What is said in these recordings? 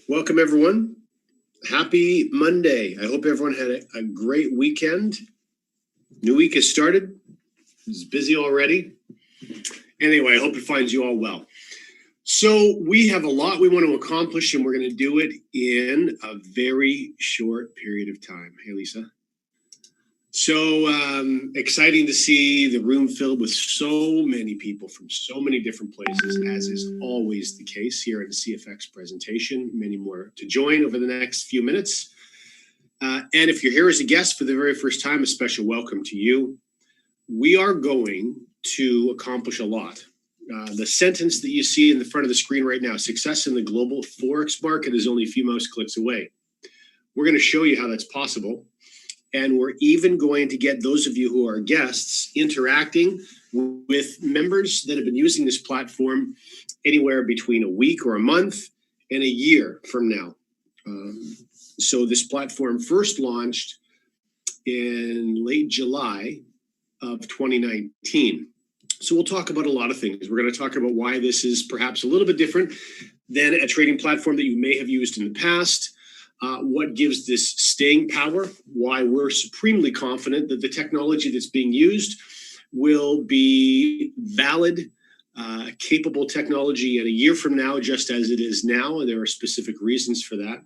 Welcome, everyone. Happy Monday. I hope everyone had a great weekend. New week has started. It's busy already. Anyway, I hope it finds you all well. So we have a lot we want to accomplish, and we're going to do it in a very short period of time. Hey, Lisa. So exciting to see the room filled with so many people from so many different places, as is always the case here in the CFX presentation. Many more to join over the next few minutes. And if you're here as a guest for the very first time, a special welcome to you. We are going to accomplish a lot. The sentence that you see in the front of the screen right now, success in the global Forex market is only a few mouse clicks away. We're going to show you how that's possible. And we're even going to get those of you who are guests interacting with members that have been using this platform anywhere between a week or a month and a year from now. So this platform first launched in late July of 2019. So we'll talk about a lot of things. We're going to talk about why this is perhaps a little bit different than a trading platform that you may have used in the past. What gives this staying power, why we're supremely confident that the technology that's being used will be valid, capable technology in a year from now, just as it is now, and there are specific reasons for that.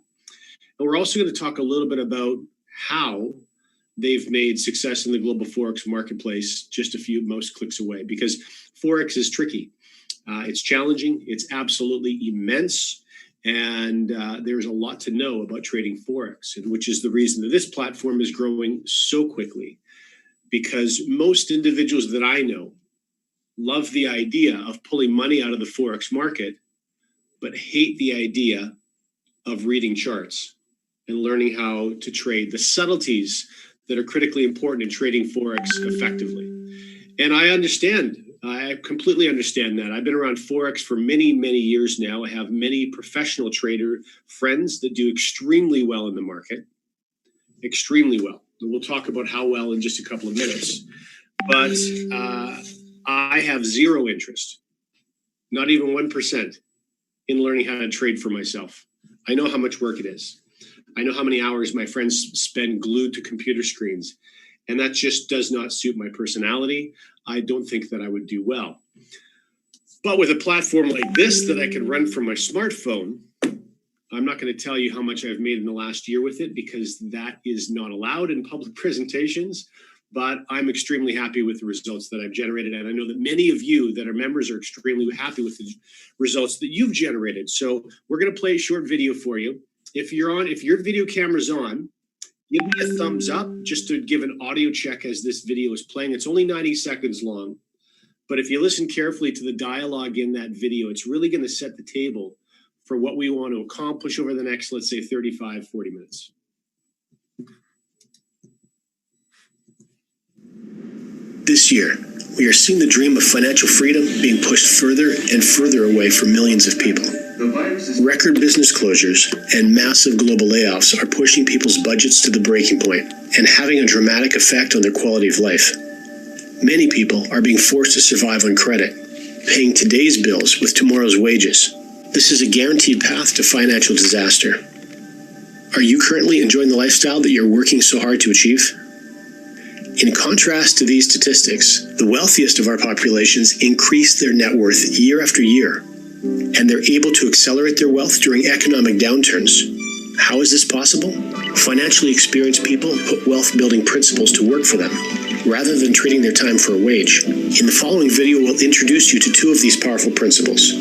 And we're also going to talk a little bit about how they've made success in the global Forex marketplace just a few mouse clicks away, because Forex is tricky. It's challenging. It's absolutely immense. And there's a lot to know about trading Forex, which is the reason that this platform is growing so quickly, because most individuals that I know love the idea of pulling money out of the Forex market, but hate the idea of reading charts and learning how to trade the subtleties that are critically important in trading Forex effectively. And I understand. I completely understand that. I've been around Forex for many, many years now. I have many professional trader friends that do extremely well in the market, extremely well. And we'll talk about how well in just a couple of minutes. But I have zero interest, not even 1%, in learning how to trade for myself. I know how much work it is. I know how many hours my friends spend glued to computer screens. And that just does not suit my personality. I don't think that I would do well. But with a platform like this that I can run from my smartphone, I'm not going to tell you how much I've made in the last year with it, because that is not allowed in public presentations. But I'm extremely happy with the results that I've generated. And I know that many of you that are members are extremely happy with the results that you've generated. So we're going to play a short video for you. If your video camera's on, give me a thumbs up just to give an audio check as this video is playing. It's only 90 seconds long, but if you listen carefully to the dialogue in that video, it's really going to set the table for what we want to accomplish over the next, let's say, 35, 40 minutes. This year, we are seeing the dream of financial freedom being pushed further and further away from millions of people. Record business closures and massive global layoffs are pushing people's budgets to the breaking point and having a dramatic effect on their quality of life. Many people are being forced to survive on credit, paying today's bills with tomorrow's wages. This is a guaranteed path to financial disaster. Are you currently enjoying the lifestyle that you're working so hard to achieve? In contrast to these statistics, the wealthiest of our populations increase their net worth year after year, and they're able to accelerate their wealth during economic downturns. How is this possible? Financially experienced people put wealth-building principles to work for them, rather than trading their time for a wage. In the following video, we'll introduce you to two of these powerful principles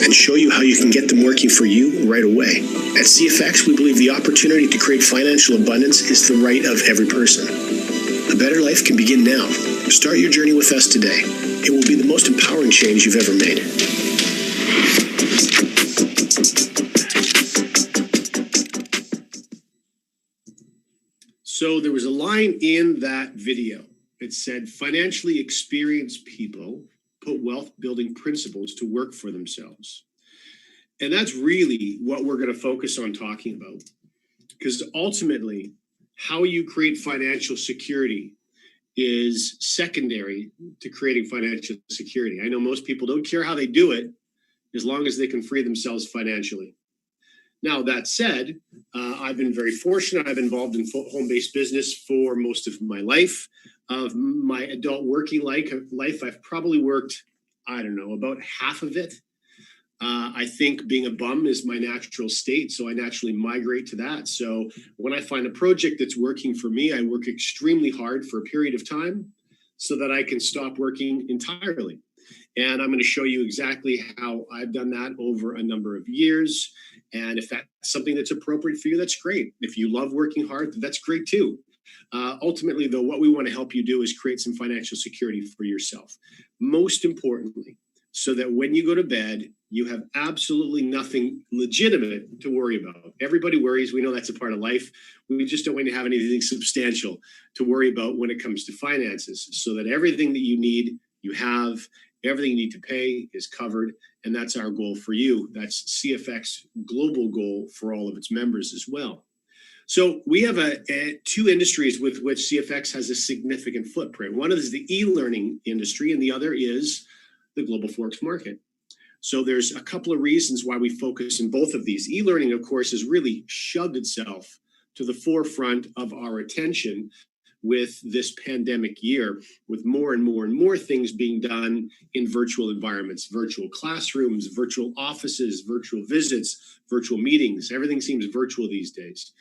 and show you how you can get them working for you right away. At CFX, we believe the opportunity to create financial abundance is the right of every person. A better life can begin now. Start your journey with us today. It will be the most empowering change you've ever made. So there was a line in that video. It said, financially experienced people put wealth-building principles to work for themselves. And that's really what we're going to focus on talking about. Because ultimately, how you create financial security is secondary to creating financial security. I know most people don't care how they do it as long as they can free themselves financially. Now, that said, I've been very fortunate. I've been involved in home-based business for most of my life. Of my adult working life, I've probably worked, I don't know, about half of it. I think being a bum is my natural state, so I naturally migrate to that. So when I find a project that's working for me, I work extremely hard for a period of time so that I can stop working entirely. And I'm going to show you exactly how I've done that over a number of years. And if that's something that's appropriate for you, that's great. If you love working hard, that's great too. Ultimately, though, what we want to help you do is create some financial security for yourself. Most importantly, so that when you go to bed, you have absolutely nothing legitimate to worry about. Everybody worries. We know that's a part of life. We just don't want to have anything substantial to worry about when it comes to finances, so that everything that you need, you have, everything you need to pay is covered. And that's our goal for you. That's CFX global goal for all of its members as well. So we have two industries with which CFX has a significant footprint. One is the e-learning industry, and the other is the global Forex market. So there's a couple of reasons why we focus in both of these. E-learning, of course, has really shoved itself to the forefront of our attention with this pandemic year, with more and more and more things being done in virtual environments, virtual classrooms, virtual offices, virtual visits, virtual meetings. Everything seems virtual these days.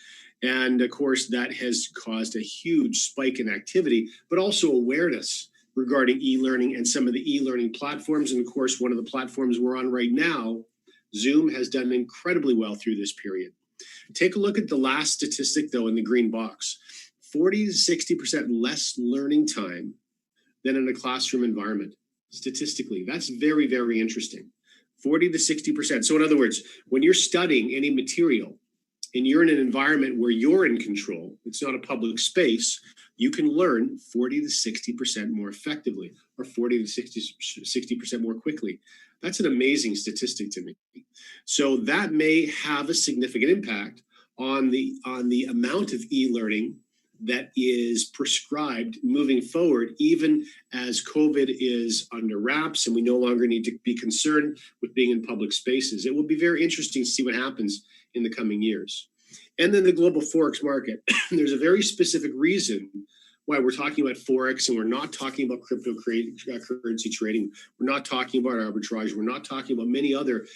And of course, that has caused a huge spike in activity, but also awareness regarding e-learning and some of the e-learning platforms. And of course, one of the platforms we're on right now, Zoom, has done incredibly well through this period. Take a look at the last statistic, though, in the green box. 40 to 60% less learning time than in a classroom environment. Statistically, that's very, very interesting. 40 to 60%. So in other words, when you're studying any material and you're in an environment where you're in control, it's not a public space, you can learn 40 to 60% more effectively, or 40 to 60% more quickly. That's an amazing statistic to me. So that may have a significant impact on the amount of e-learning that is prescribed moving forward, even as COVID is under wraps and we no longer need to be concerned with being in public spaces. It will be very interesting to see what happens in the coming years. And then the global Forex market. There's a very specific reason why we're talking about Forex and we're not talking about cryptocurrency trading. We're not talking about arbitrage. We're not talking about many other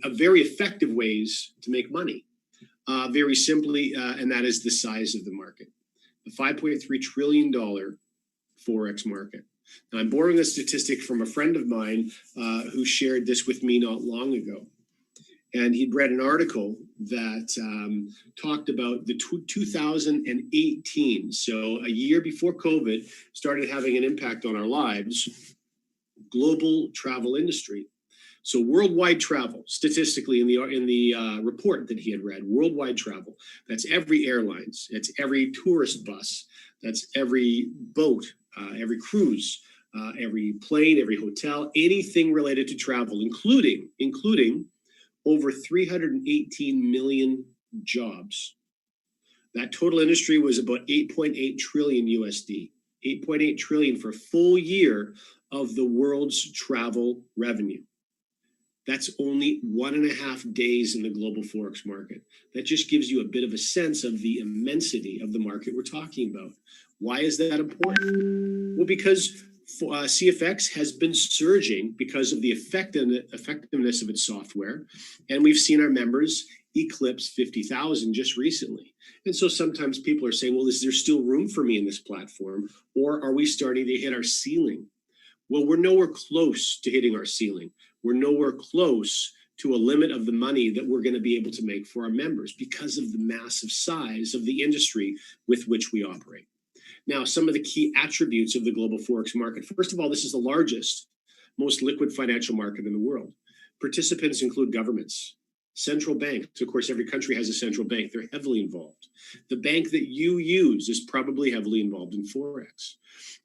very effective ways to make money. Very simply, and that is the size of the market. The $5.3 trillion Forex market. Now, I'm borrowing a statistic from a friend of mine who shared this with me not long ago. And he'd read an article that talked about the 2018, so a year before COVID started having an impact on our lives, global travel industry. So worldwide travel, statistically in the report that he had read, worldwide travel, that's every airlines, that's every tourist bus, that's every boat, every cruise, every plane, every hotel, anything related to travel, including over 318 million jobs. That total industry was about 8.8 trillion USD, 8.8 trillion for a full year of the world's travel revenue. That's only 1.5 days in the global Forex market. That just gives you a bit of a sense of the immensity of the market we're talking about. Why is that important? Well, because CFX has been surging because of the effectiveness of its software. And we've seen our members eclipse 50,000 just recently. And so sometimes people are saying, well, is there still room for me in this platform? Or are we starting to hit our ceiling? Well, we're nowhere close to hitting our ceiling. We're nowhere close to a limit of the money that we're going to be able to make for our members because of the massive size of the industry with which we operate. Now, some of the key attributes of the global Forex market. First of all, this is the largest, most liquid financial market in the world. Participants include governments, central banks. Of course, every country has a central bank. They're heavily involved. The bank that you use is probably heavily involved in Forex.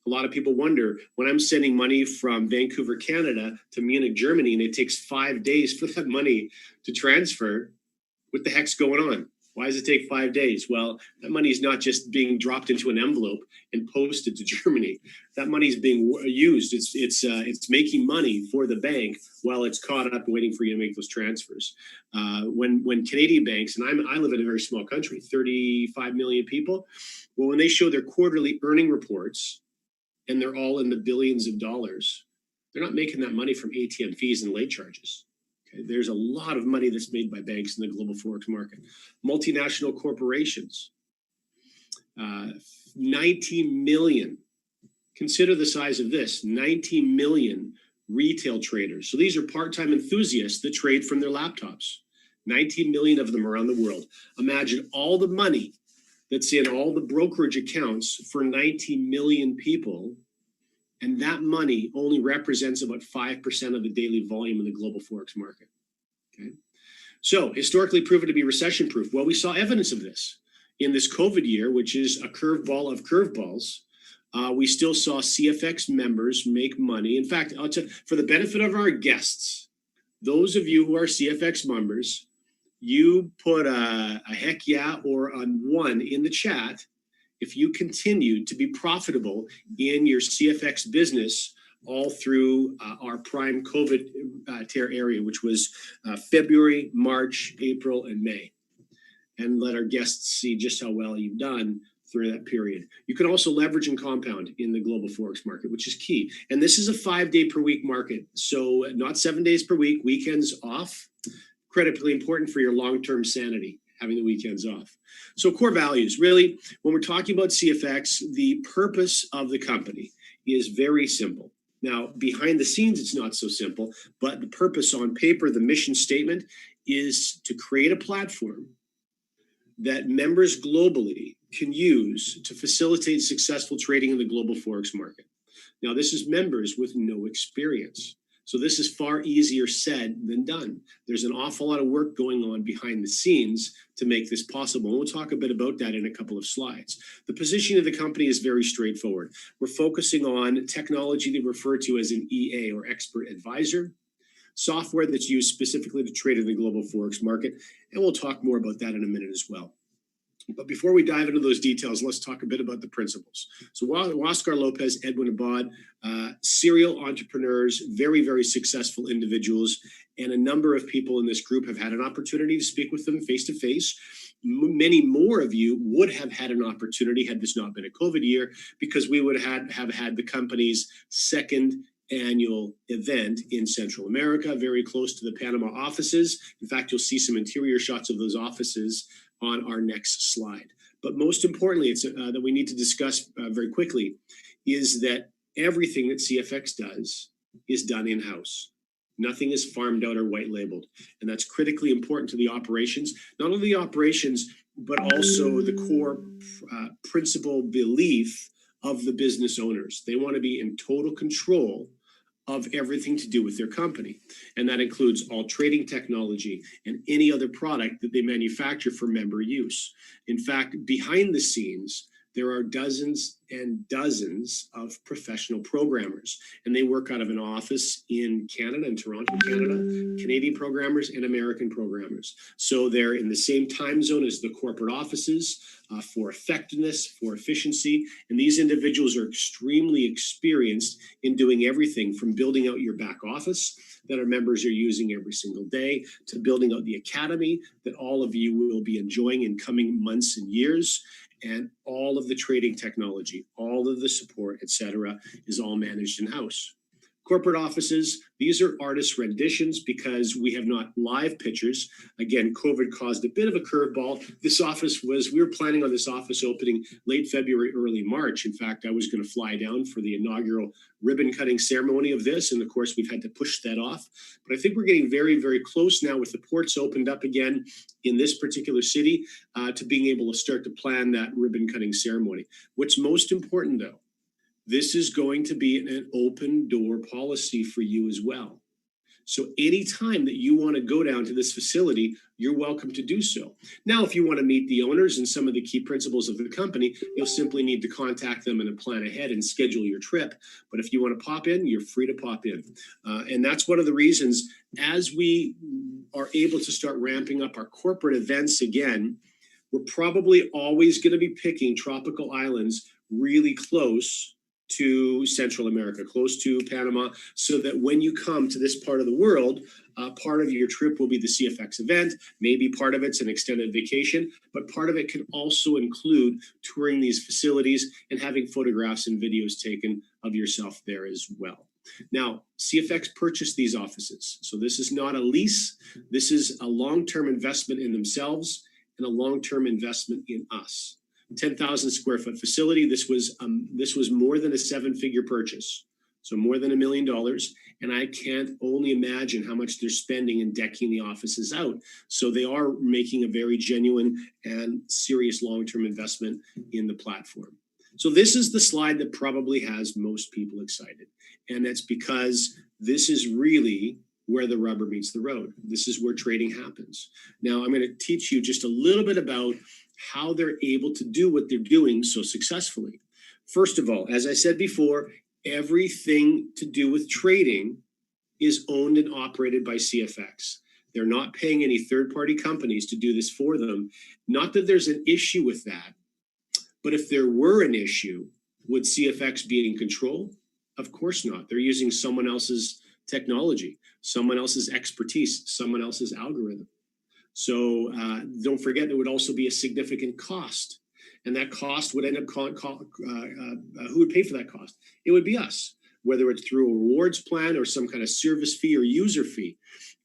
A lot of people wonder, when I'm sending money from Vancouver, Canada to Munich, Germany, and it takes 5 days for that money to transfer, what the heck's going on? Why does it take 5 days? Well, that money is not just being dropped into an envelope and posted to Germany. That money is being used. It's making money for the bank while it's caught up and waiting for you to make those transfers. When Canadian banks, and I live in a very small country, 35 million people. Well, when they show their quarterly earning reports, and they're all in the billions of dollars, they're not making that money from ATM fees and late charges. Okay, there's a lot of money that's made by banks in the global forex market. Multinational corporations, 19 million. Consider the size of this, 19 million retail traders. So these are part-time enthusiasts that trade from their laptops. 19 million of them around the world. Imagine all the money that's in all the brokerage accounts for 19 million people. And that money only represents about 5% of the daily volume in the global forex market. Okay. So historically proven to be recession proof. Well, we saw evidence of this in this COVID year, which is a curveball of curveballs. We still saw CFX members make money. In fact, I'll tell you, for the benefit of our guests, those of you who are CFX members, you put a heck yeah or a 1 in the chat if you continue to be profitable in your CFX business all through our prime COVID tear area, which was February, March, April, and May. And let our guests see just how well you've done through that period. You can also leverage and compound in the global forex market, which is key. And this is a 5-day per week market. So not 7 days per week, weekends off. Critically important for your long-term sanity, having the weekends off. So core values, really, when we're talking about CFX, the purpose of the company is very simple. Now, behind the scenes, it's not so simple, but the purpose on paper, the mission statement, is to create a platform that members globally can use to facilitate successful trading in the global forex market. Now, this is members with no experience. So this is far easier said than done. There's an awful lot of work going on behind the scenes to make this possible. And we'll talk a bit about that in a couple of slides. The position of the company is very straightforward. We're focusing on technology they refer to as an EA or expert advisor, software that's used specifically to trade in the global forex market. And we'll talk more about that in a minute as well. But before we dive into those details, let's talk a bit about the principles. So Oscar Lopez, Edwin Abad, serial entrepreneurs, very, very successful individuals, and a number of people in this group have had an opportunity to speak with them face to face. Many more of you would have had an opportunity had this not been a COVID year, because we would have had the company's second annual event in Central America, very close to the Panama offices. In fact, you'll see some interior shots of those offices on our next slide. But most importantly, it's that we need to discuss very quickly is that everything that CFX does is done in-house. Nothing is farmed out or white labeled. And that's critically important to the operations, not only the operations, but also the core principle belief of the business owners. They want to be in total control of everything to do with their company. And that includes all trading technology and any other product that they manufacture for member use. In fact, behind the scenes, there are dozens and dozens of professional programmers, and they work out of an office in Canada, in Toronto, Canada, Canadian programmers and American programmers. So they're in the same time zone as the corporate offices for effectiveness, for efficiency. And these individuals are extremely experienced in doing everything from building out your back office that our members are using every single day, to building out the academy that all of you will be enjoying in coming months and years. And all of the trading technology, all of the support, etc., is all managed in-house. Corporate offices, these are artist renditions because we have not live pictures. Again, COVID caused a bit of a curveball. We were planning on this office opening late February, early March. In fact, I was going to fly down for the inaugural ribbon cutting ceremony of this. And of course, we've had to push that off. But I think we're getting very, very close now with the ports opened up again in this particular city to being able to start to plan that ribbon cutting ceremony. What's most important, though, this is going to be an open door policy for you as well. So anytime that you want to go down to this facility, you're welcome to do so. Now, if you want to meet the owners and some of the key principles of the company, you'll simply need to contact them and plan ahead and schedule your trip. But if you want to pop in, you're free to pop in. And that's one of the reasons, as we are able to start ramping up our corporate events again, We're probably always going to be picking tropical islands really close to Central America, close to Panama, so that when you come to this part of the world, part of your trip will be the CFX event. Maybe part of it's an extended vacation, but part of it can also include touring these facilities and having photographs and videos taken of yourself there as well. Now, CFX purchased these offices. So this is not a lease. This is a long-term investment in themselves and a long-term investment in us. 10,000 square foot facility. This was more than a 7-figure purchase, so more than $1 million. And I can't only imagine how much they're spending in decking the offices out. So they are making a very genuine and serious long-term investment in the platform. So this is the slide that probably has most people excited, and that's because this is really where the rubber meets the road. This is where trading happens. Now, I'm going to teach you just a little bit about how they're able to do what they're doing so successfully. First of all, as I said before, everything to do with trading is owned and operated by CFX. They're not paying any third-party companies to do this for them. Not that there's an issue with that, but if there were an issue, would CFX be in control? Of course not. They're using someone else's technology, someone else's expertise, someone else's algorithm. So don't forget, there would also be a significant cost. And that cost would end up who would pay for that cost? It would be us, whether it's through a rewards plan or some kind of service fee or user fee.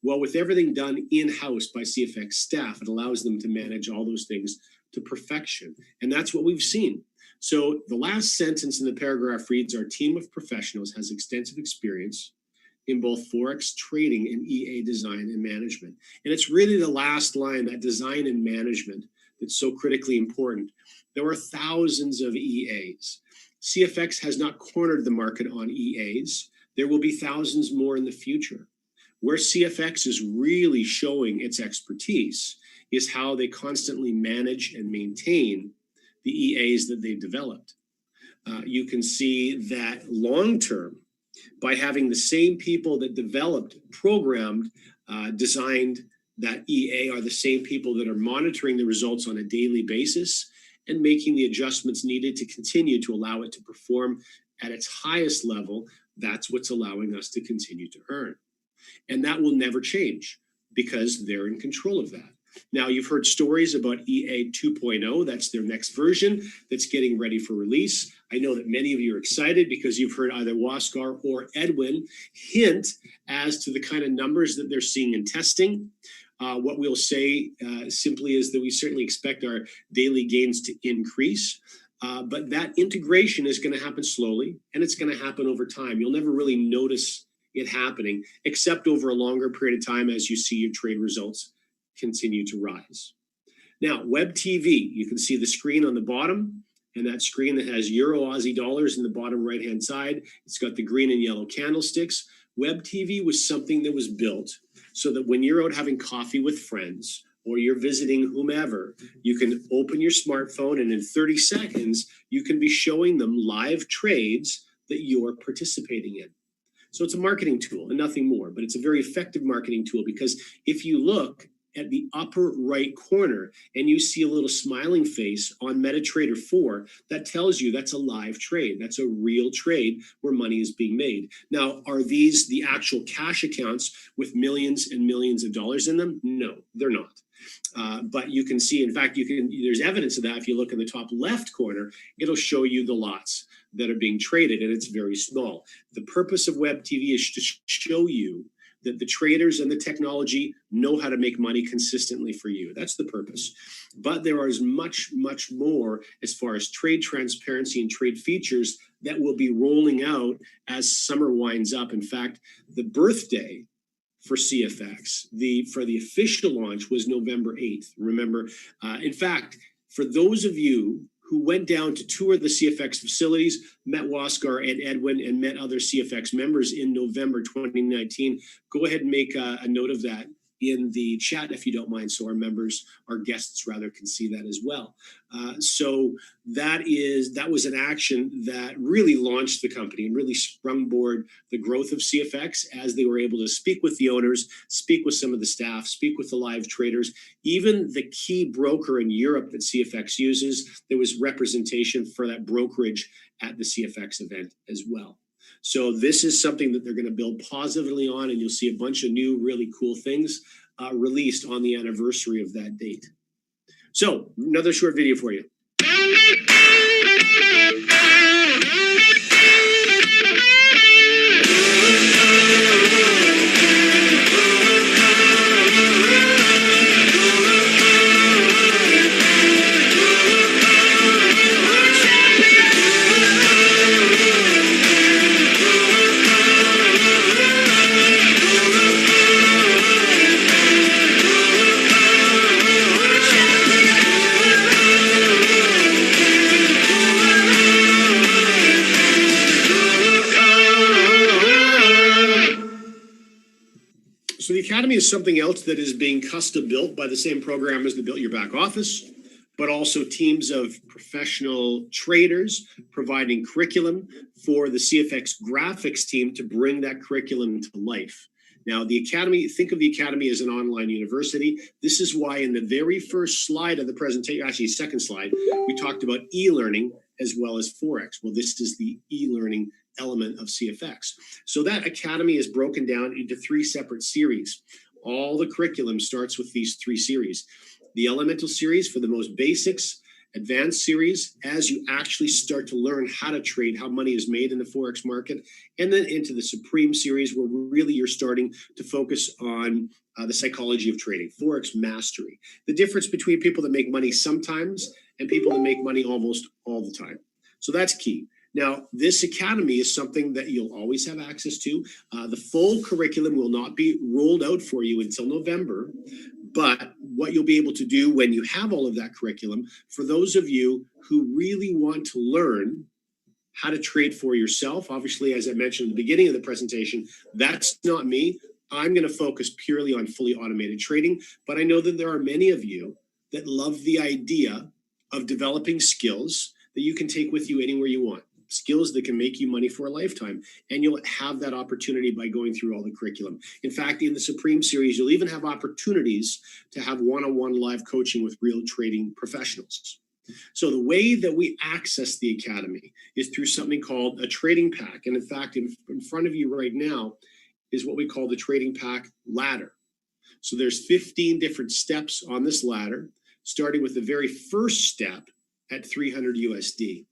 Well, with everything done in-house by CFX staff, it allows them to manage all those things to perfection. And that's what we've seen. So the last sentence in the paragraph reads, our team of professionals has extensive experience in both Forex trading and EA design and management. And it's really the last line, that design and management, that's so critically important. There are thousands of EAs. CFX has not cornered the market on EAs. There will be thousands more in the future. Where CFX is really showing its expertise is how they constantly manage and maintain the EAs that they've developed. You can see that long-term, by having the same people that developed, programmed, designed that EA are the same people that are monitoring the results on a daily basis and making the adjustments needed to continue to allow it to perform at its highest level. That's what's allowing us to continue to earn. And that will never change because they're in control of that. Now, you've heard stories about EA 2.0. That's their next version that's getting ready for release. I know that many of you are excited because you've heard either Waskar or Edwin hint as to the kind of numbers that they're seeing in testing. What we'll say simply is that we certainly expect our daily gains to increase. But that integration is going to happen slowly, and it's going to happen over time. You'll never really notice it happening, except over a longer period of time as you see your trade results continue to rise. Now, Web TV, you can see the screen on the bottom, and that screen that has Euro Aussie dollars in the bottom right-hand side. It's got the green and yellow candlesticks. Web TV was something that was built so that when you're out having coffee with friends or you're visiting whomever, you can open your smartphone and in 30 seconds, you can be showing them live trades that you're participating in. So it's a marketing tool and nothing more, but it's a very effective marketing tool because if you look at the upper right corner and you see a little smiling face on MetaTrader 4, that tells you that's a live trade. That's a real trade where money is being made. Now, are these the actual cash accounts with millions and millions of dollars in them? No, they're not. But you can see, in fact, there's evidence of that. If you look in the top left corner, it'll show you the lots that are being traded, and it's very small. The purpose of Web TV is to show you that the traders and the technology know how to make money consistently for you. That's the purpose. But there is much, much more as far as trade transparency and trade features that will be rolling out as summer winds up. In fact, the birthday for CFX, for the official launch was November 8th. Remember, in fact, for those of you who went down to tour the CFX facilities, met Waskar and Edwin, and met other CFX members in November 2019. Go ahead and make a note of that. in the chat if you don't mind, so our members, our guests rather, can see that as well. So that was an action that really launched the company and really sprungboard the growth of CFX as they were able to speak with the owners, speak with some of the staff, speak with the live traders, even the key broker in Europe that CFX uses. There was representation for that brokerage at the CFX event as well. So this is something that they're going to build positively on, and you'll see a bunch of new really cool things released on the anniversary of that date. So another short video for you. So the Academy is something else that is being custom built by the same programmers that built your back office, but also teams of professional traders providing curriculum for the CFX graphics team to bring that curriculum to life. Now, the Academy, think of the Academy as an online university. This is why in the very first slide of the presentation, actually second slide, we talked about e-learning as well as ForEx. Well, this is the e-learning element of CFX. So that Academy is broken down into 3 separate series. All the curriculum starts with these 3 series. The Elemental series for the most basics, Advanced series as you actually start to learn how to trade, how money is made in the Forex market, and then into the Supreme series where really you're starting to focus on the psychology of trading, Forex mastery, the difference between people that make money sometimes and people that make money almost all the time. So that's key. Now, this Academy is something that you'll always have access to. The full curriculum will not be rolled out for you until November. But what you'll be able to do when you have all of that curriculum, for those of you who really want to learn how to trade for yourself, obviously, as I mentioned at the beginning of the presentation, that's not me. I'm going to focus purely on fully automated trading. But I know that there are many of you that love the idea of developing skills that you can take with you anywhere you want. Skills that can make you money for a lifetime. And you'll have that opportunity by going through all the curriculum. In fact, in the Supreme series, you'll even have opportunities to have one-on-one live coaching with real trading professionals. So the way that we access the Academy is through something called a trading pack. And in fact, in front of you right now is what we call the trading pack ladder. So there's 15 different steps on this ladder, starting with the very first step at 300 USD.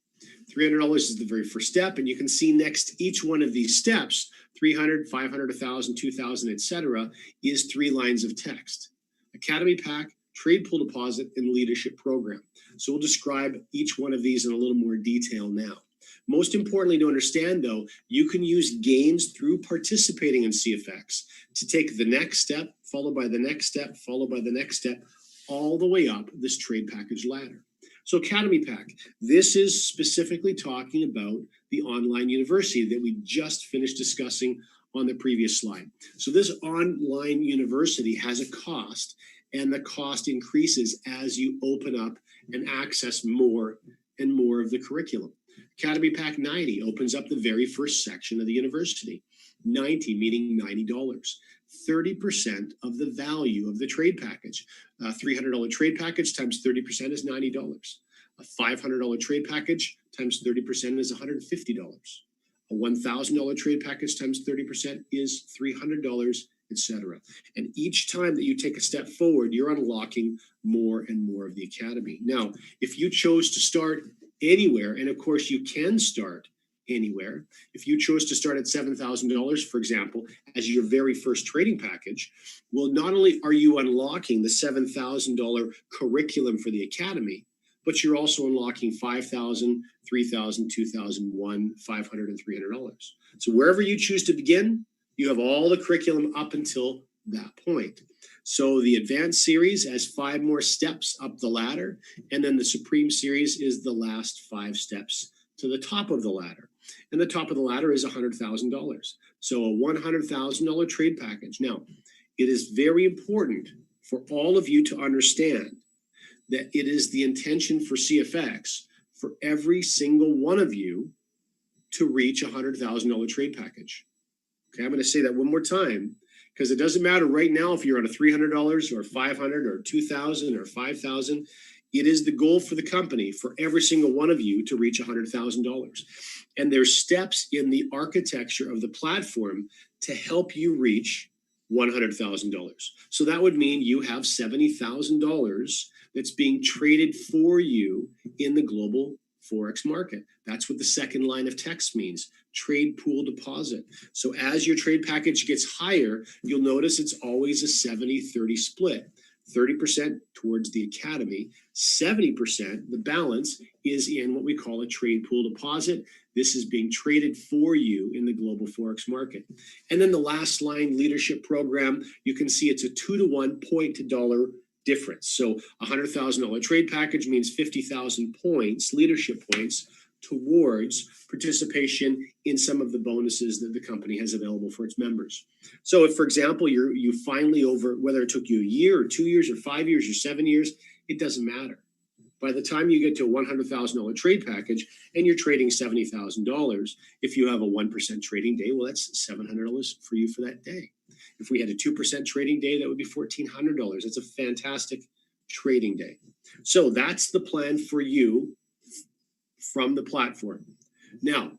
$300 is the very first step, and you can see next to each one of these steps, 300, 500, 1,000, 2,000, etc., is 3 lines of text. Academy Pack, Trade Pool Deposit, and Leadership Program. So we'll describe each one of these in a little more detail now. Most importantly to understand, though, you can use gains through participating in CFX to take the next step, followed by the next step, followed by the next step, all the way up this trade package ladder. So Academy Pack, this is specifically talking about the online university that we just finished discussing on the previous slide. So this online university has a cost, and the cost increases as you open up and access more and more of the curriculum. Academy Pack 90 opens up the very first section of the university. 90 meaning $90. 30% of the value of the trade package. A $300 trade package times 30% is $90. A $500 trade package times 30% is $150. A $1,000 trade package times 30% is $300, etc. And each time that you take a step forward, you're unlocking more and more of the Academy. Now, if you chose to start anywhere, and of course you can start anywhere. If you chose to start at $7,000, for example, as your very first trading package, well, not only are you unlocking the $7,000 curriculum for the Academy, but you're also unlocking $5,000, $3,000, $2,000, $500, and $300. So wherever you choose to begin, you have all the curriculum up until that point. So the Advanced series has 5 more steps up the ladder, and then the Supreme series is the last 5 steps to the top of the ladder. And the top of the ladder is $100,000. So a $100,000 trade package. Now, it is very important for all of you to understand that it is the intention for CFX for every single one of you to reach a $100,000 trade package. Okay, I'm going to say that one more time, because it doesn't matter right now if you're on a $300 or $500 or $2,000 or $5,000. It is the goal for the company for every single one of you to reach $100,000. And there's steps in the architecture of the platform to help you reach $100,000. So that would mean you have $70,000 that's being traded for you in the global Forex market. That's what the second line of text means, trade pool deposit. So as your trade package gets higher, you'll notice it's always a 70-30 split. 30% towards the academy, 70%, the balance, is in what we call a trade pool deposit. This is being traded for you in the global Forex market. And then the last line, leadership program, you can see it's a 2-to-1 point to dollar difference. So a $100,000 trade package means 50,000 points, leadership points, towards participation in some of the bonuses that the company has available for its members. So if, for example, you finally, over whether it took you a year or 2 years or 5 years or 7 years, it doesn't matter. By the time you get to a $100,000 trade package and you're trading $70,000, if you have a 1% trading day, well, that's $700 for you for that day. If we had a 2% trading day, that would be $1,400. That's a fantastic trading day. So that's the plan for you from the platform. Now,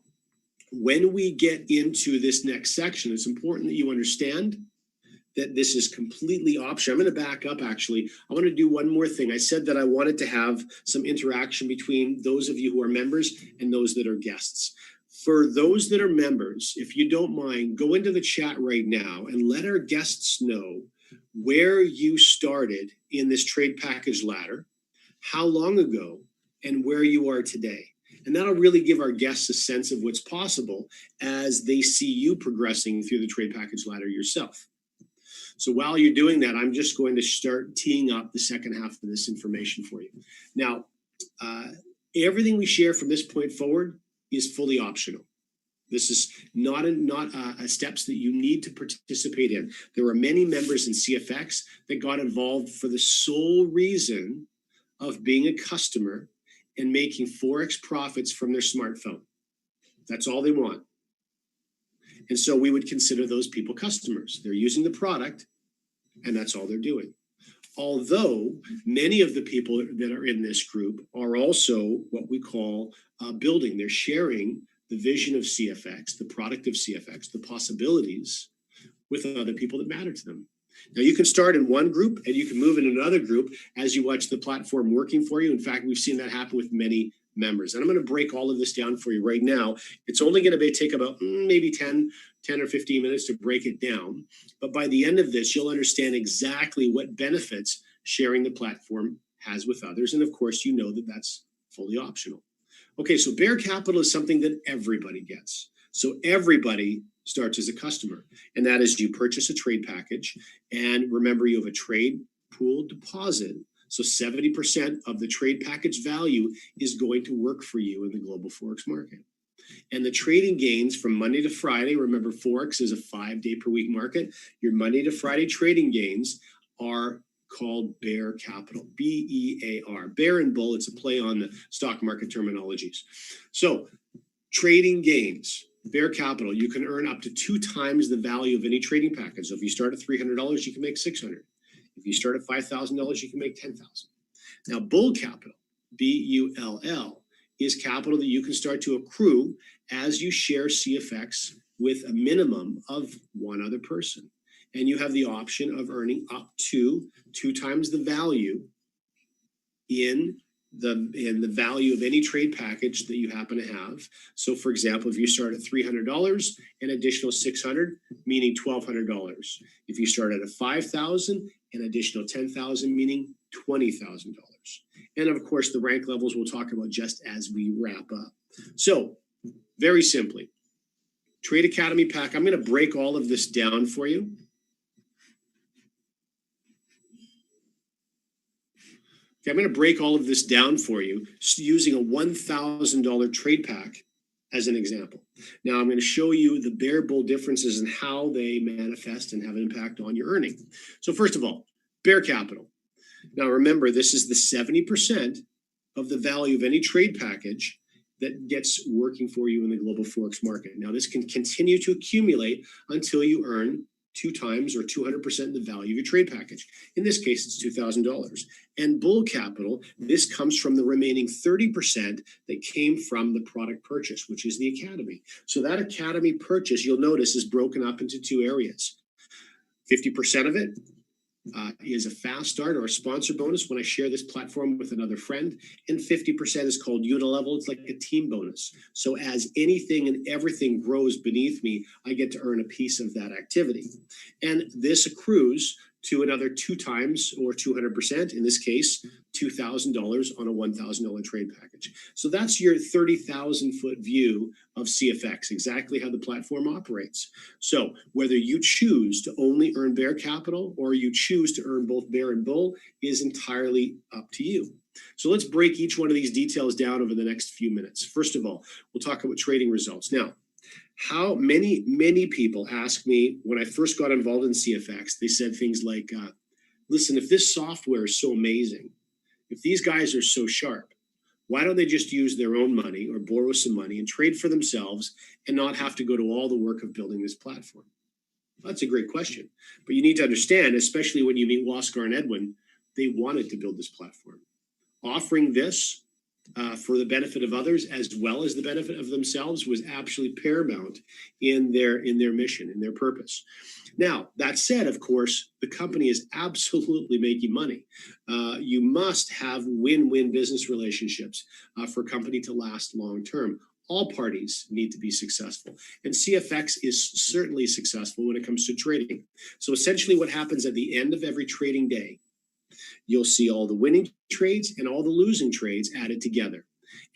when we get into this next section, it's important that you understand that this is completely optional. I'm going to back up, actually. I want to do one more thing. I said that I wanted to have some interaction between those of you who are members and those that are guests. For those that are members, if you don't mind, go into the chat right now and let our guests know where you started in this trade package ladder, how long ago, and where you are today. And that'll really give our guests a sense of what's possible as they see you progressing through the trade package ladder yourself. So while you're doing that, I'm just going to start teeing up the second half of this information for you. Now, everything we share from this point forward is fully optional. This is not steps that you need to participate in. There are many members in CFX that got involved for the sole reason of being a customer and making Forex profits from their smartphone. That's all they want. And so we would consider those people customers. They're using the product, and that's all they're doing. Although many of the people that are in this group are also what we call building. They're sharing the vision of CFX, the product of CFX, the possibilities with other people that matter to them. Now, you can start in one group and you can move in another group as you watch the platform working for you. In fact, we've seen that happen with many members. And I'm going to break all of this down for you right now. It's only going to take about maybe 10 or 15 minutes to break it down. But by the end of this, you'll understand exactly what benefits sharing the platform has with others. And of course, you know that that's fully optional. Okay, so Bear Capital is something that everybody gets. So everybody starts as a customer, and that is you purchase a trade package, and remember you have a trade pool deposit. So 70% of the trade package value is going to work for you in the global Forex market. And the trading gains from Monday to Friday, remember Forex is a 5-day per week market. Your Monday to Friday trading gains are called Bear Capital, B-E-A-R. Bear and bull, it's a play on the stock market terminologies. So trading gains, Bear Capital, you can earn up to 2 times the value of any trading package. So if you start at $300, you can make $600. If you start at $5,000, you can make $10,000. Now, Bull Capital, B-U-L-L, is capital that you can start to accrue as you share CFX with a minimum of one other person. And you have the option of earning up to 2 times the value in the value of any trade package that you happen to have. So for example, if you start at $300, an additional $600, meaning $1,200. If you start at a $5,000, an additional $10,000, meaning $20,000. And of course, the rank levels we'll talk about just as we wrap up. So very simply, Trade Academy Pack, I'm going to break all of this down for you. Okay, I'm going to break all of this down for you using a $1,000 trade pack as an example. Now I'm going to show you the bear bull differences and how they manifest and have an impact on your earning. So first of all, bear capital. Now remember, this is the 70% of the value of any trade package that gets working for you in the global Forex market. Now this can continue to accumulate until you earn 2 times or 200% the value of your trade package. In this case, it's $2,000. And bull capital, this comes from the remaining 30% that came from the product purchase, which is the academy. So that academy purchase, you'll notice, is broken up into 2 areas. 50% of it is a fast start or a sponsor bonus when I share this platform with another friend, and 50% is called unilevel. It's like a team bonus. So as anything and everything grows beneath me, I get to earn a piece of that activity. And this accrues to another 2 times or 200%, in this case, $2,000 on a $1,000 trade package. So that's your 30,000-foot view of CFX, exactly how the platform operates. So whether you choose to only earn bear capital or you choose to earn both bear and bull is entirely up to you. So let's break each one of these details down over the next few minutes. First of all, we'll talk about trading results. Now, how many people ask me when I first got involved in CFX, they said things like, listen, if this software is so amazing, if these guys are so sharp, why don't they just use their own money or borrow some money and trade for themselves and not have to go to all the work of building this platform? That's a great question. But you need to understand, especially when you meet Waskar and Edwin, they wanted to build this platform. Offering this for the benefit of others as well as the benefit of themselves was absolutely paramount in their mission, in their purpose. Now, that said, of course, the company is absolutely making money. You must have win-win business relationships for a company to last long term. All parties need to be successful. And CFX is certainly successful when it comes to trading. So essentially what happens at the end of every trading day, you'll see all the winning trades and all the losing trades added together.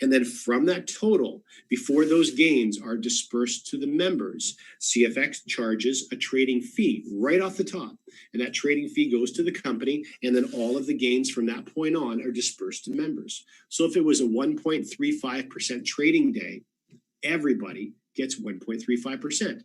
And then from that total, before those gains are dispersed to the members, CFX charges a trading fee right off the top. And that trading fee goes to the company, and then all of the gains from that point on are dispersed to members. So if it was a 1.35% trading day, everybody gets 1.35%.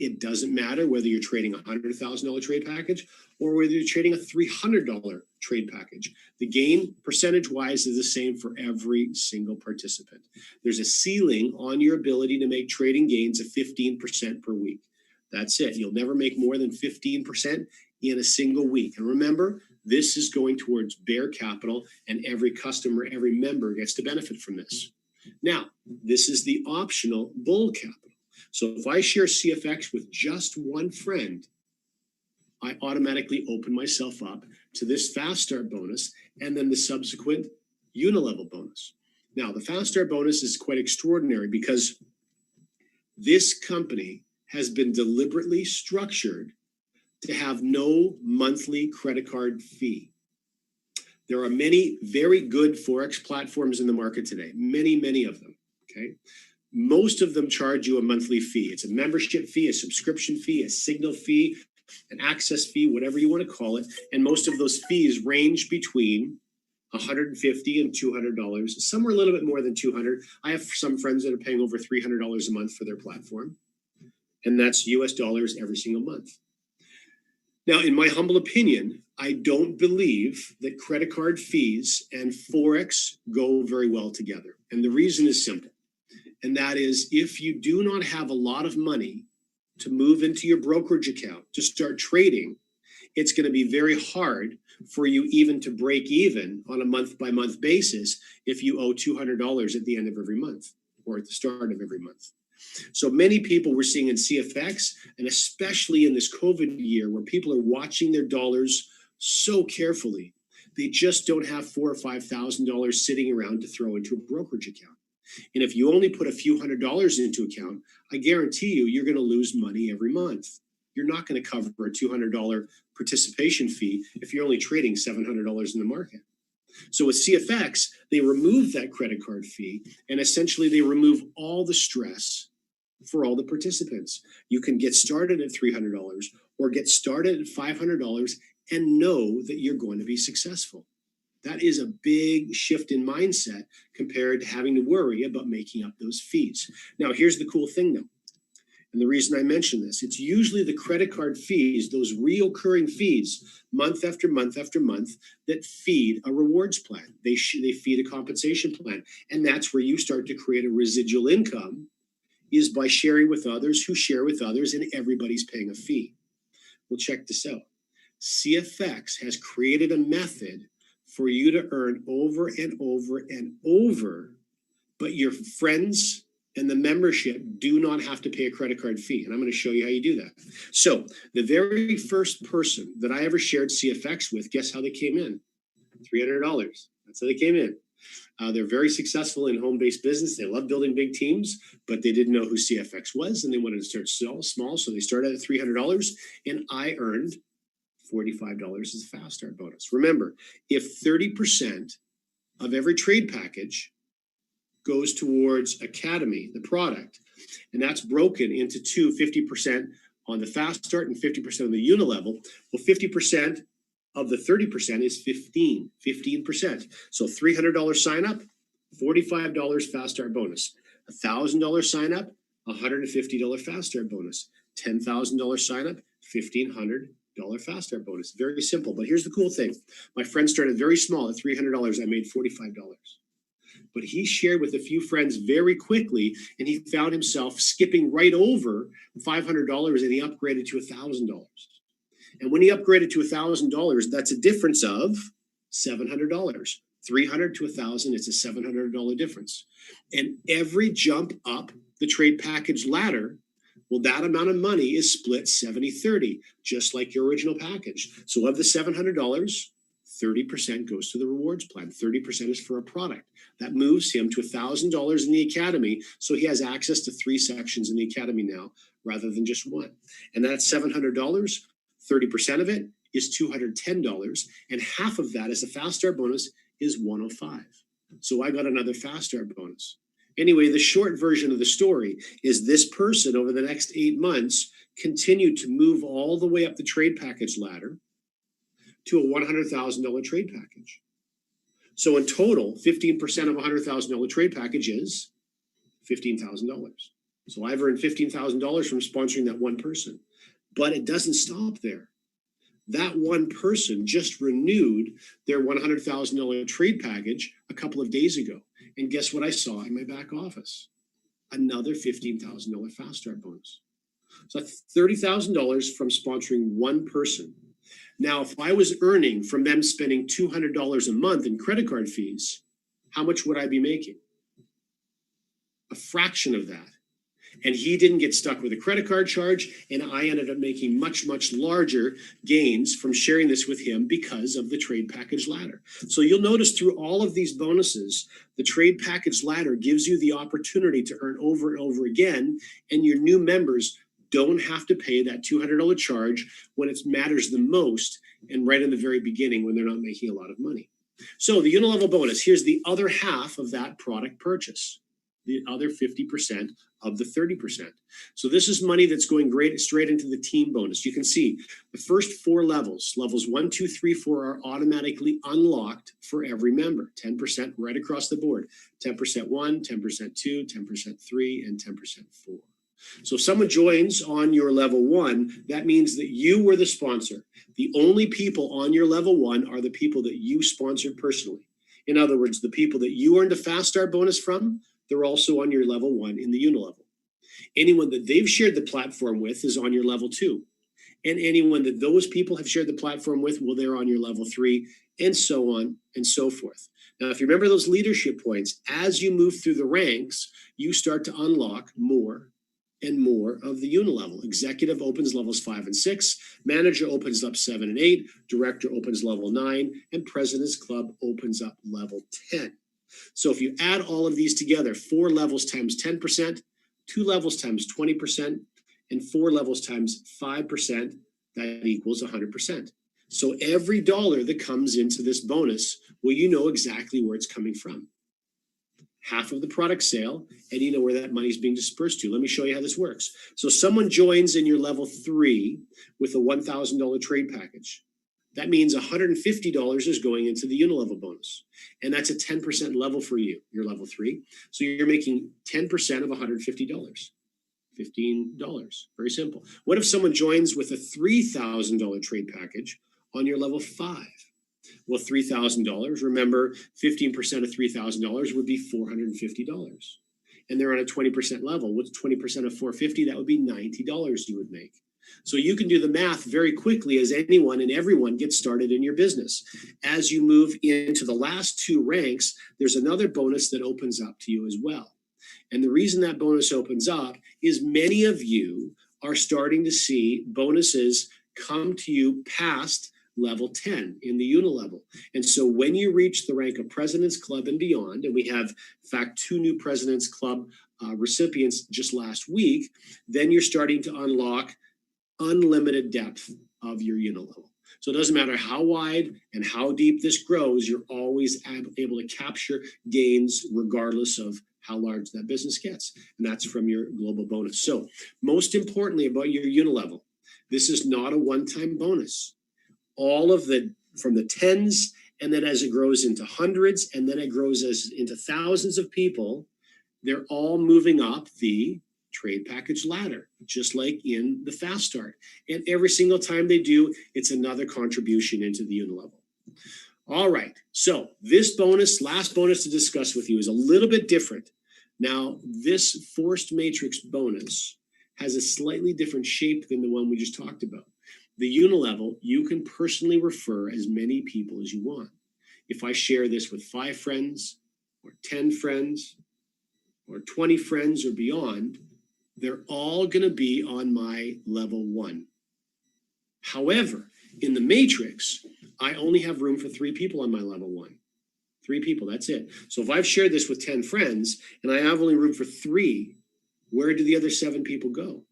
It doesn't matter whether you're trading a $100,000 trade package or whether you're trading a $300 trade package. The gain percentage-wise is the same for every single participant. There's a ceiling on your ability to make trading gains of 15% per week. That's it. You'll never make more than 15% in a single week. And remember, this is going towards bear capital, and every customer, every member gets to benefit from this. Now, this is the optional bull capital. So if I share CFX with just one friend, I automatically open myself up to this fast start bonus and then the subsequent unilevel bonus. Now, the fast start bonus is quite extraordinary because this company has been deliberately structured to have no monthly credit card fee. There are many very good Forex platforms in the market today, many of them, okay? Most of them charge you a monthly fee. It's a membership fee, a subscription fee, a signal fee, an access fee, whatever you want to call it. And most of those fees range between $150 and $200. Some are a little bit more than $200. I have some friends that are paying over $300 a month for their platform. And that's US dollars every single month. Now, in my humble opinion, I don't believe that credit card fees and Forex go very well together. And the reason is simple. And that is, if you do not have a lot of money to move into your brokerage account to start trading, it's going to be very hard for you even to break even on a month-by-month basis if you owe $200 at the end of every month or at the start of every month. So many people we're seeing in CFX, and especially in this COVID year where people are watching their dollars so carefully, they just don't have $4,000 or $5,000 sitting around to throw into a brokerage account. And if you only put a few $100s into account, I guarantee you're going to lose money every month. You're not going to cover a $200 participation fee if you're only trading $700 in the market. So with CFX, they remove that credit card fee, and essentially they remove all the stress for all the participants. You can get started at $300 or get started at $500 and know that you're going to be successful. That is a big shift in mindset compared to having to worry about making up those fees. Now, here's the cool thing though. And the reason I mention this, it's usually the credit card fees, those reoccurring fees, month after month after month, that feed a rewards plan. They feed a compensation plan. And that's where you start to create a residual income, is by sharing with others who share with others, and everybody's paying a fee. Well, check this out. CFX has created a method for you to earn over and over and over, but your friends and the membership do not have to pay a credit card fee. And I'm going to show you how you do that. So the very first person that I ever shared CFX with, guess how they came in? $300. That's how they came in. They're very successful in home-based business. They love building big teams, but they didn't know who CFX was, and they wanted to start small. So they started at $300, and I earned $45 as a fast start bonus. Remember, if 30% of every trade package goes towards Academy, the product, and that's broken into 50% on the fast start and 50% on the unilevel, well, 50% of the 30% is 15%. So $300 sign up, $45 fast start bonus. $1,000 sign up, $150 fast start bonus. $10,000 sign up, $1,500 fast start bonus. Very simple. But here's the cool thing. My friend started very small at $300. I made $45. But he shared with a few friends very quickly, and he found himself skipping right over $500, and he upgraded to $1,000. And when he upgraded to $1,000, that's a difference of $700. 300 to 1,000, it's a $700 difference. And every jump up the trade package ladder, well, that amount of money is split 70-30, just like your original package. So of the $700, 30% goes to the rewards plan. 30% is for a product. That moves him to $1,000 in the Academy. So he has access to 3 sections in the Academy now, rather than just one. And that's $700. 30% of it is $210. And half of that as a fast start bonus is $105. So I got another fast start bonus. Anyway, the short version of the story is this person over the next 8 months continued to move all the way up the trade package ladder to a $100,000 trade package. So in total, 15% of a $100,000 trade package is $15,000. So I've earned $15,000 from sponsoring that one person. But it doesn't stop there. That one person just renewed their $100,000 trade package a couple of days ago. And guess what I saw in my back office? Another $15,000 fast start bonus. So that's $30,000 from sponsoring one person. Now, if I was earning from them spending $200 a month in credit card fees, how much would I be making? A fraction of that. And he didn't get stuck with a credit card charge, and I ended up making much, much larger gains from sharing this with him because of the trade package ladder. So you'll notice through all of these bonuses, the trade package ladder gives you the opportunity to earn over and over again, and your new members don't have to pay that $200 charge when it matters the most and right in the very beginning when they're not making a lot of money. So the unilevel bonus, here's the other half of that product purchase, the other 50% of the 30%. So this is money that's going straight into the team bonus. You can see the first 4 levels, levels 1, 2, 3, 4 are automatically unlocked for every member, 10% right across the board, 10% 1, 10% 2, 10% 3, and 10% 4. So if someone joins on your level 1, that means that you were the sponsor. The only people on your level 1 are the people that you sponsored personally. In other words, the people that you earned a fast start bonus from, they're also on your level 1 in the unilevel. Anyone that they've shared the platform with is on your level 2. And anyone that those people have shared the platform with, well, they're on your level 3, and so on and so forth. Now, if you remember those leadership points, as you move through the ranks, you start to unlock more and more of the unilevel. Executive opens levels 5 and 6, manager opens up 7 and 8, director opens level 9, and president's club opens up level 10. So if you add all of these together, 4 levels times 10%, 2 levels times 20%, and 4 levels times 5%, that equals 100%. So every dollar that comes into this bonus, well, you know exactly where it's coming from. Half of the product sale, and you know where that money is being dispersed to. Let me show you how this works. So someone joins in your level 3 with a $1,000 trade package. That means $150 is going into the unilevel bonus. And that's a 10% level for you. You're level 3. So you're making 10% of $150. $15. Very simple. What if someone joins with a $3,000 trade package on your level 5? Well, $3,000, remember 15% of $3,000 would be $450. And they're on a 20% level. What's 20% of $450? That would be $90 you would make. So you can do the math very quickly as anyone and everyone gets started in your business. As you move into the last 2 ranks, there's another bonus that opens up to you as well. And the reason that bonus opens up is many of you are starting to see bonuses come to you past level 10 in the unilevel. And so when you reach the rank of President's Club and beyond, and we have, in fact, 2 new President's Club recipients just last week, then you're starting to unlock unlimited depth of your unilevel. So it doesn't matter how wide and how deep this grows, you're always able to capture gains regardless of how large that business gets. And that's from your global bonus. So most importantly about your unilevel, this is not a one-time bonus. All of from the tens, and then as it grows into hundreds, and then it grows into thousands of people, they're all moving up the trade package ladder, just like in the fast start. And every single time they do, it's another contribution into the unilevel. All right, so this bonus, last bonus to discuss with you, is a little bit different. Now, this forced matrix bonus has a slightly different shape than the one we just talked about. The unilevel, you can personally refer as many people as you want. If I share this with 5 friends, or 10 friends, or 20 friends or beyond, they're all going to be on my level 1. However, in the matrix, I only have room for 3 people on my level 1. 3 people, that's it. So if I've shared this with 10 friends and I have only room for 3, where do the other 7 people go?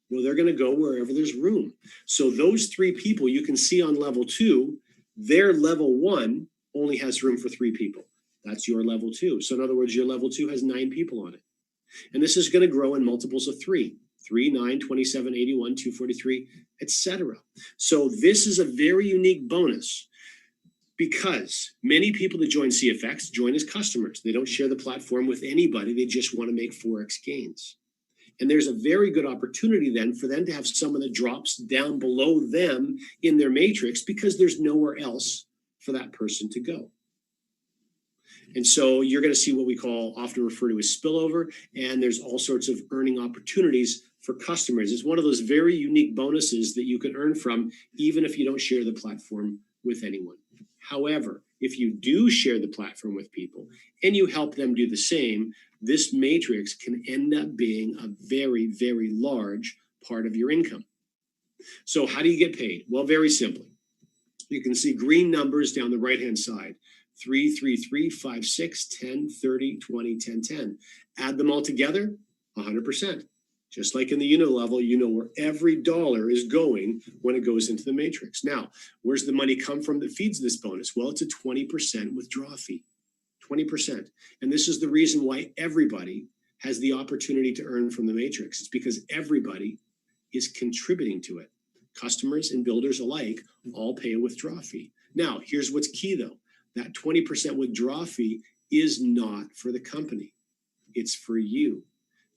Well, they're going to go wherever there's room. So those 3 people you can see on level 2, their level 1 only has room for 3 people. That's your level 2. So in other words, your level 2 has 9 people on it. And this is going to grow in multiples of 3. 3, 9, 27, 81, 243, etc. So this is a very unique bonus because many people that join CFX join as customers. They don't share the platform with anybody. They just want to make Forex gains. And there's a very good opportunity then for them to have someone that drops down below them in their matrix because there's nowhere else for that person to go. And so you're going to see what we often refer to as spillover, and there's all sorts of earning opportunities for customers. It's one of those very unique bonuses that you can earn from even if you don't share the platform with anyone. However, if you do share the platform with people and you help them do the same, this matrix can end up being a very, very large part of your income. So how do you get paid? Well, very simply. You can see green numbers down the right-hand side. 3, 3, 3, 5, 6, 10, 30, 20, 10, 10. Add them all together, 100%. Just like in the unilevel, you know where every dollar is going when it goes into the matrix. Now, where's the money come from that feeds this bonus? Well, it's a 20% withdrawal fee, 20%. And this is the reason why everybody has the opportunity to earn from the matrix. It's because everybody is contributing to it. Customers and builders alike all pay a withdrawal fee. Now, here's what's key though. That 20% withdrawal fee is not for the company. It's for you.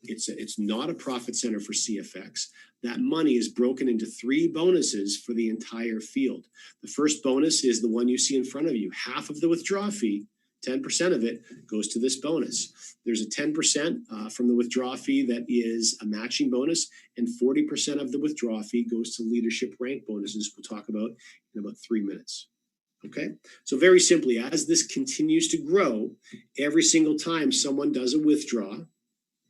It's not a profit center for CFX. That money is broken into 3 bonuses for the entire field. The first bonus is the one you see in front of you. Half of the withdrawal fee, 10% of it, goes to this bonus. There's a 10% from the withdrawal fee that is a matching bonus, and 40% of the withdrawal fee goes to leadership rank bonuses we'll talk about in about 3 minutes. Okay, so very simply, as this continues to grow, every single time someone does a withdraw,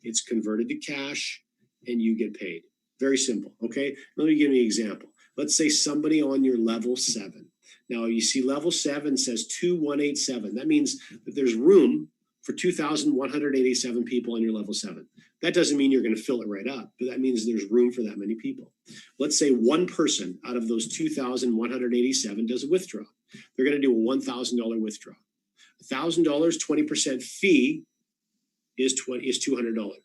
it's converted to cash and you get paid. Very simple. Okay, let me give you an example. Let's say somebody on your level 7. Now you see level 7 says 2187. That means that there's room for 2,187 people on your level 7. That doesn't mean you're going to fill it right up, but that means there's room for that many people. Let's say one person out of those 2,187 does a withdrawal. They're going to do a $1,000 withdrawal. $1,000, 20% fee is $200.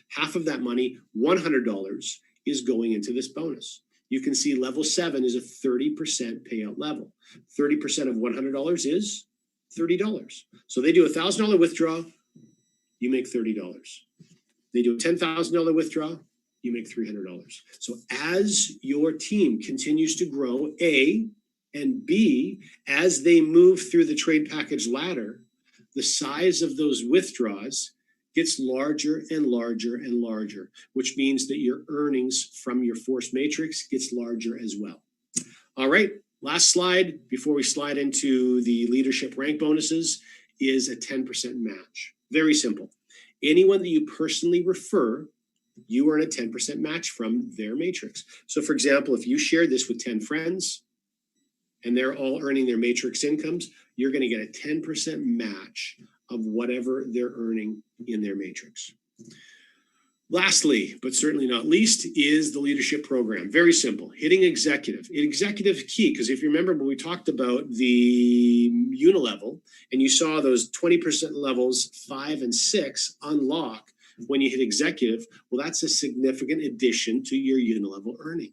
Half of that money, $100, is going into this bonus. you can see level 7 is a 30% payout level. 30% of $100 is $30. So they do a $1,000 withdrawal, you make $30. They do a $10,000 withdrawal, you make $300. So as your team continues to grow, A, and B, as they move through the trade package ladder, the size of those withdrawals gets larger and larger and larger, which means that your earnings from your force matrix gets larger as well. All right, last slide before we slide into the leadership rank bonuses is a 10% match. Very simple. Anyone that you personally refer, you earn a 10% match from their matrix. So for example, if you shared this with 10 friends and they're all earning their matrix incomes, you're going to get a 10% match of whatever they're earning in their matrix. Lastly, but certainly not least, is the leadership program. Very simple. Hitting executive. Executive key, because if you remember when we talked about the unilevel and you saw those 20% levels 5 and 6 unlock when you hit executive, well, that's a significant addition to your unilevel earning.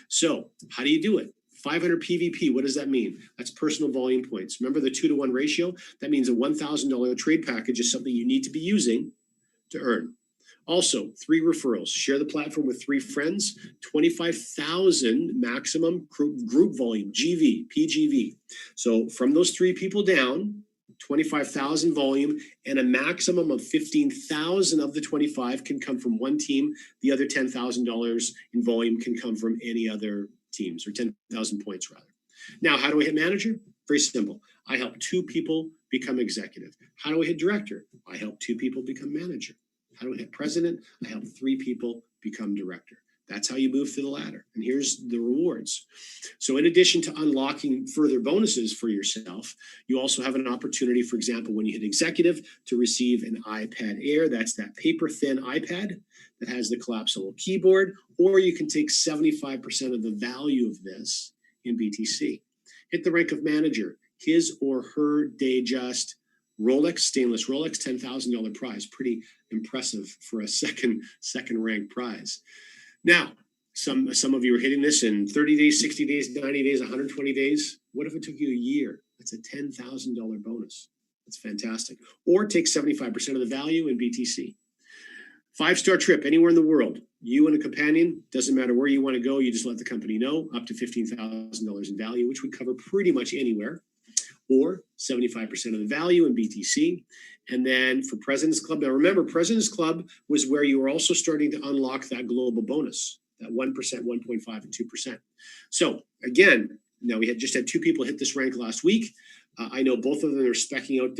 So how do you do it? 500 PVP, what does that mean? That's personal volume points. Remember the 2-to-1 ratio? That means a $1,000 trade package is something you need to be using to earn. Also, 3 referrals. Share the platform with 3 friends. 25,000 maximum group volume, GV, PGV. So from those 3 people down, 25,000 volume, and a maximum of 15,000 of the 25 can come from one team. The other $10,000 in volume can come from any other teams, or 10,000 points rather. Now, how do I hit manager? Very simple. I help 2 people become executive. How do I hit director? I help 2 people become manager. How do I hit president? I help 3 people become director. That's how you move through the ladder. And here's the rewards. So in addition to unlocking further bonuses for yourself, you also have an opportunity, for example, when you hit executive, to receive an iPad Air. That's that paper-thin iPad that has the collapsible keyboard, or you can take 75% of the value of this in BTC. Hit the rank of manager, his or her Datejust Rolex, stainless Rolex, $10,000 prize. Pretty impressive for a second rank prize. Now, some of you are hitting this in 30 days, 60 days, 90 days, 120 days. What if it took you a year? That's a $10,000 bonus. That's fantastic. Or take 75% of the value in BTC. 5-star trip anywhere in the world. You and a companion, doesn't matter where you want to go, you just let the company know, up to $15,000 in value, which would cover pretty much anywhere. Or 75% of the value in BTC. And then for President's Club, now remember, President's Club was where you were also starting to unlock that global bonus, that 1%, 1.5, and 2%. So again, now we just had 2 people hit this rank last week. I know both of them are speccing out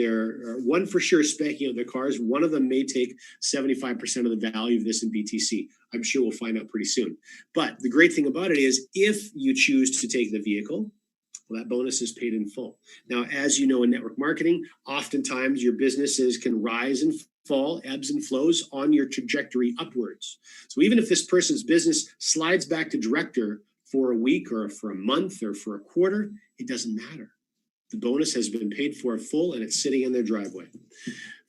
one for sure is speccing out their cars. One of them may take 75% of the value of this in BTC. I'm sure we'll find out pretty soon. But the great thing about it is if you choose to take the vehicle, well, that bonus is paid in full. Now, as you know, in network marketing, oftentimes your businesses can rise and fall, ebbs and flows on your trajectory upwards. So even if this person's business slides back to director for a week or for a month or for a quarter, it doesn't matter. The bonus has been paid for full and it's sitting in their driveway.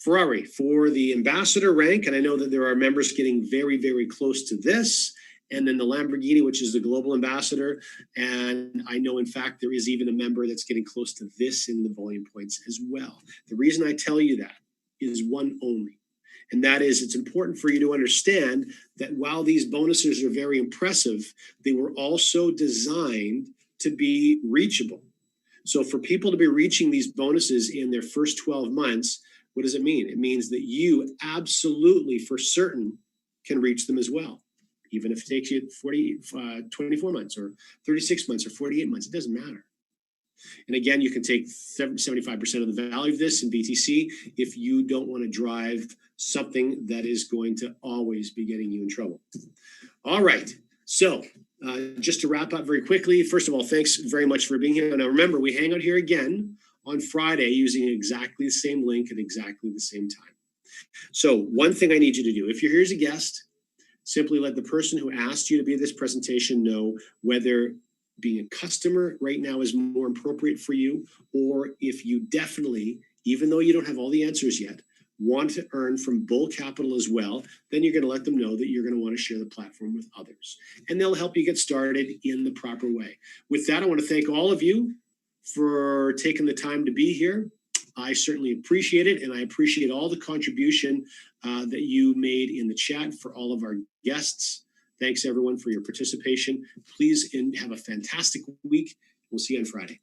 Ferrari, for the ambassador rank, and I know that there are members getting very, very close to this, and then the Lamborghini, which is the global ambassador. And I know, in fact, there is even a member that's getting close to this in the volume points as well. The reason I tell you that is one only. And that is, it's important for you to understand that while these bonuses are very impressive, they were also designed to be reachable. So for people to be reaching these bonuses in their first 12 months, what does it mean? It means that you absolutely, for certain, can reach them as well. Even if it takes you 24 months or 36 months or 48 months, it doesn't matter. And again, you can take 75% of the value of this in BTC if you don't want to drive something that is going to always be getting you in trouble. All right. So just to wrap up very quickly, first of all, thanks very much for being here. Now, remember, we hang out here again on Friday using exactly the same link at exactly the same time. So one thing I need you to do, if you're here as a guest, simply let the person who asked you to be at this presentation know whether being a customer right now is more appropriate for you, or if you definitely, even though you don't have all the answers yet, want to earn from bull capital as well, then you're going to let them know that you're going to want to share the platform with others. And they'll help you get started in the proper way. With that, I want to thank all of you for taking the time to be here. I certainly appreciate it, and I appreciate all the contribution that you made in the chat for all of our guests. Thanks, everyone, for your participation. Please have a fantastic week. We'll see you on Friday.